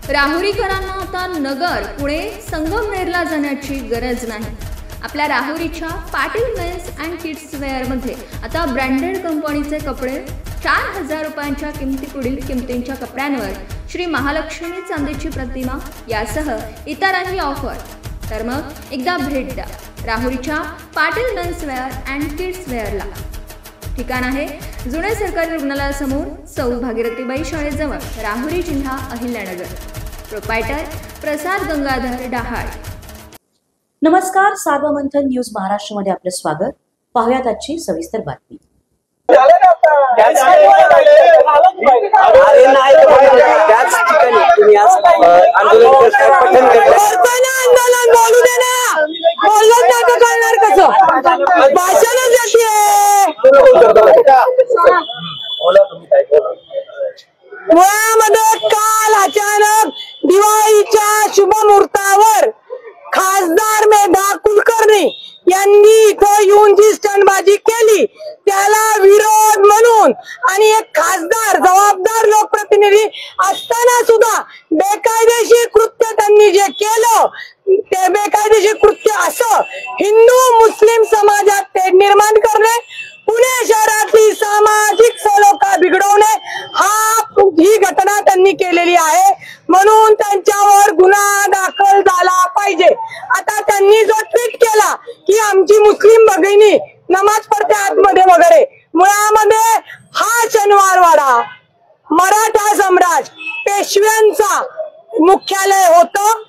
राहुरीकरांना आता नगर, पुणे, संगमनेरला जाण्याची गरज नाही। आपल्या राहुरीच्या पाटील मेन्स अँड किड्स वेअरमध्ये आता ब्रँडेड कंपनीचे कपडे 4000 रुपयांच्या किमतीपुढील किमतींच्या कपड्यांवर श्री महालक्ष्मी चांदीची प्रतिमा यासह इतरही ऑफर। तर मग एकदा भेट द्या राहुरीच्या Patil men's wear and kids वेअरला। ठिकाण आहे जुने सरकारी रुग्णालयासमोर सौ भागीरथीबाई शाळेजवळ, राहुरी, जिल्हा अहिल्यानगर। प्रोप्रायटर प्रसाद गंगाधर डहाळ। नमस्कार, सार्वमंथन न्यूज महाराष्ट्रमध्ये आपले स्वागत। पाहूयात आजची सविस्तर बातमी। मुळामध्ये काल अचानक दिवाळीच्या शुभ मुहूर्तावर खासदार मेधा कुलकर्णी यांनी इथं येऊन जी स्टंटबाजी केली त्याला विरोध म्हणून आणि एक खासदार जबाबदार लोकप्रतिनिधी असताना सुद्धा बेकायदेशीर कृत्य त्यांनी जे केलं ते बेकायदेशीर कृत्य असं हिंदू मुस्लिम समाजात तेढ निर्माण करणे, पुणे शहरातली सामाजिक सलोखा बिघडवणे ही घटना त्यांनी केलेली आहे। म्हणून त्यांच्यावर गुन्हा दाखल झाला पाहिजे। आता त्यांनी जो ट्विट केला की आमची मुस्लिम भगिनी नमाज पढ़ते आतमध्ये वगैरे, मुळामध्ये हा शनिवारवाडा मराठा सम्राट पेशव्यांचा मुख्यालय होतं।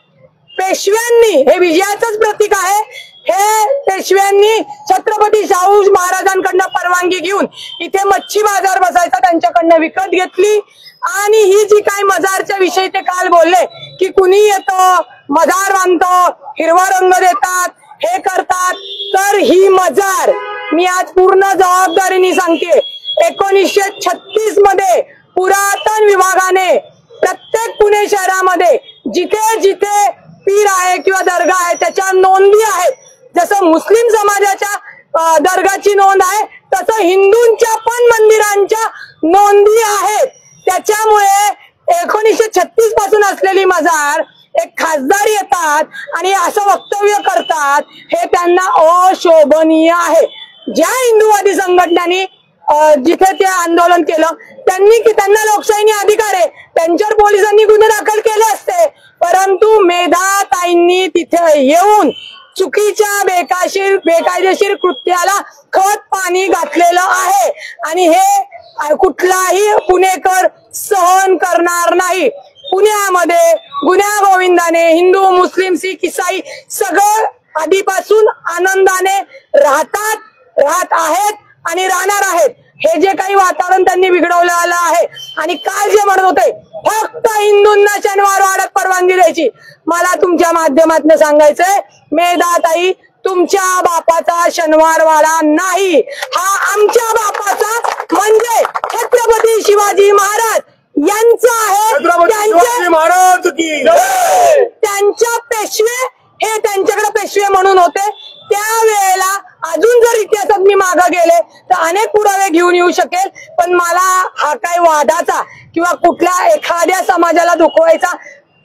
पेशव्यांनी हे विजयाचंच प्रतीक आहे। हे पेशव्यांनी छत्रपती शाहू महाराजांकडनं परवानगी घेऊन इथे मच्छी बाजार बसायचा त्यांच्याकडनं विकत घेतली। आणि ही जी काही मजारच्या विषयी ते काल बोलले की कुणी येतं, मजार बांधतो, हिरवा रंग देतात, हे करतात, तर ही मजार मी आज पूर्ण जबाबदारीने सांगते, 1936 मध्ये पुरातन विभागाने प्रत्येक पुणे शहरामध्ये जिथे जिथे पीर आहे किंवा दर्गा आहे त्याच्या नोंदी आहेत। जसं मुस्लिम समाजाच्या दर्गाची नोंद आहे तसं हिंदूंच्या पण मंदिरांच्या नोंदी आहेत। त्याच्यामुळे 1936 पासून असलेली मजार एक खासदार येतात आणि असं वक्तव्य करतात, हे त्यांना अशोभनीय आहे। ज्या हिंदूवादी संघटनांनी जिथे ते आंदोलन केलं त्यांना लोकशाहीने अधिकार आहे, त्यांच्यावर पोलिसांनी गुन्हे दाखल केले असते, परंतु मेधा ताईंनी तिथे येऊन चुकीच्या बेकायदेशीर कृत्याला खत पाणी घातलेलं आहे आणि हे कुठलाही पुणेकर सहन करणार नाही। पुण्यामध्ये गुन्ह्या गोविंदाने हिंदू, मुस्लिम, सिख, ईसाई सगळं आधीपासून आनंदाने राहत आहेत आणि राहणार आहेत। हे जे काही वातावरण त्यांनी बिघडवलं आहे आणि काल जे म्हणत होते फक्त हिंदूंना शनिवार वाड्यात परवानगी द्यायची, मला तुमच्या माध्यमातून सांगायचंय मेधा ताई, तुमच्या बापाचा शनिवार वाडा नाही, हा आमच्या बापाचा म्हणजे छत्रपती शिवाजी महाराज यांचा आहे। त्यांच्या पेशवे हे त्यांच्याकडे पेशवे म्हणून होते त्यावेळेला। अजून जर इतिहासात मी मागे गेले तर अनेक पुरावे घेऊन येऊ शकेल, पण मला हा काही वादाचा किंवा कुठल्या एखाद्या समाजाला दुखवायचा,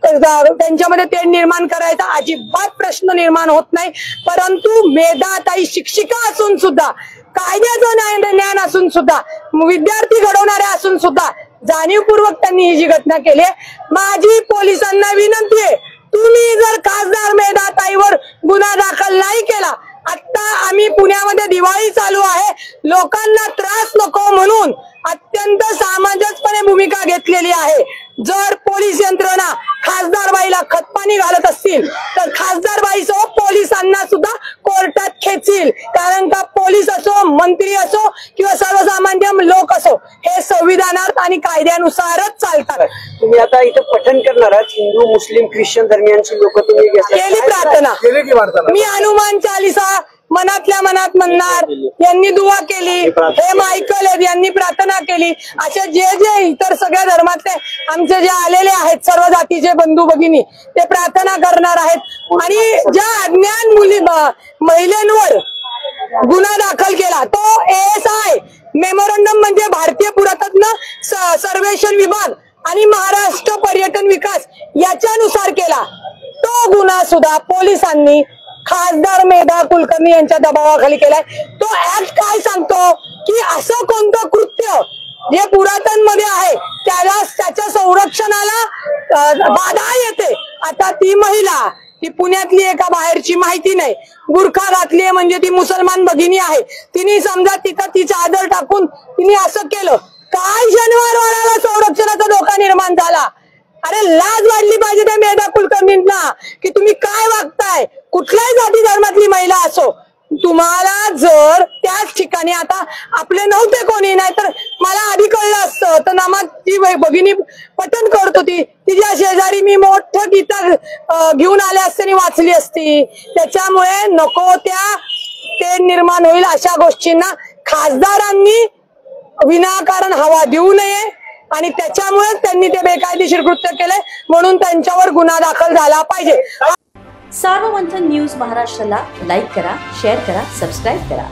त्यांच्यामध्ये तेढ निर्माण करायचा अजिबात प्रश्न निर्माण होत नाही। परंतु मेधा ताई शिक्षिका असून सुद्धा, कायद्याचं ज्ञान असून सुद्धा, विद्यार्थी घडवणारे असून सुद्धा जाणीवपूर्वक त्यांनी ही जी घटना केली आहे। माझी पोलिसांना विनंती आहे, तुम्ही जर खासदार मेधा ताईवर गुन्हा दाखल नाही केला, आता आम्ही पुण्यामध्ये दिवाळी चालू आहे, लोकांना त्रास नको म्हणून अत्यंत सामंजस्यपणे भूमिका घेतलेली आहे। जर पोलीस यंत्रणा खासदारबाईला खतपाणी घालत असतील तर खासदारबाईसह पोलिसांना सुद्धा कोर्टात खेचील, कारण का पोलीस असो, मंत्री असो किंवा सर्वसामान्य लोक असो, हे संविधानात आणि कायद्यानुसारच चालतात। तुम्ही आता इथं पठण करणार आहात, हिंदू, मुस्लिम, ख्रिश्चन धर्मियांची लोक तुम्ही केली प्रार्थना, मी हनुमान चालीसा मनातल्या मनात म्हणणार, यांनी दुआ केली, हे मायकल यांनी प्रार्थना केली, असे जे इतर सगळ्या धर्मातले आमचे जे आलेले आहेत सर्व जातीचे बंधू भगिनी ते प्रार्थना करणार आहेत। आणि ज्या अज्ञान महिलांवर गुन्हा दाखल केला तो ASI मेमोरंडम म्हणजे भारतीय पुरातत्व सर्वेक्षण विभाग आणि महाराष्ट्र पर्यटन विकास या सुद्धा पोलिसांनी खासदार मेधा कुलकर्णी यांच्या दबावाखाली केलाय. तो ऍक्ट काय सांगतो की असं कोणतं कृत्य जे पुरातन मध्ये आहे त्याला त्याच्या संरक्षणाला बाधा येते. आता ती महिला, ती पुण्यातली एका बाहेरची माहिती नाही, बुरखा घातली म्हणजे ती मुसलमान भगिनी आहे, तिने समजा तिथं ती चादर टाकून तिने असं केलं, काय शनिवारवाड्याला संरक्षणाचा धोका निर्माण झाला. अरे लाज वाटली पाहिजे त्या मेधा कुलकर्णींना की तुम्ही काय वागताय. कुठल्याही जाती धर्मातली महिला असो, तुम्हाला जर त्याच ठिकाणी, आता आपले नव्हते कोणी, नाही तर मला आधी कळलं असतं तर नमाज ती भगिनी पठण करत होती, तिच्या शेजारी मी मोठं गीता घेऊन आले असते आणि वाचली असती. त्याच्यामुळे नको त्या तेढ निर्माण होईल अशा गोष्टींना खासदारांनी विनाकारण हवा देऊ नये आणि त्याच्यामुळे त्यांनी ते बेकायदेशीर कृत्य केले म्हणून त्यांच्यावर गुन्हा दाखल झाला पाहिजे. सार्वमंथन न्यूज महाराष्ट्राला लाईक करा, शेअर करा, सबस्क्राईब करा.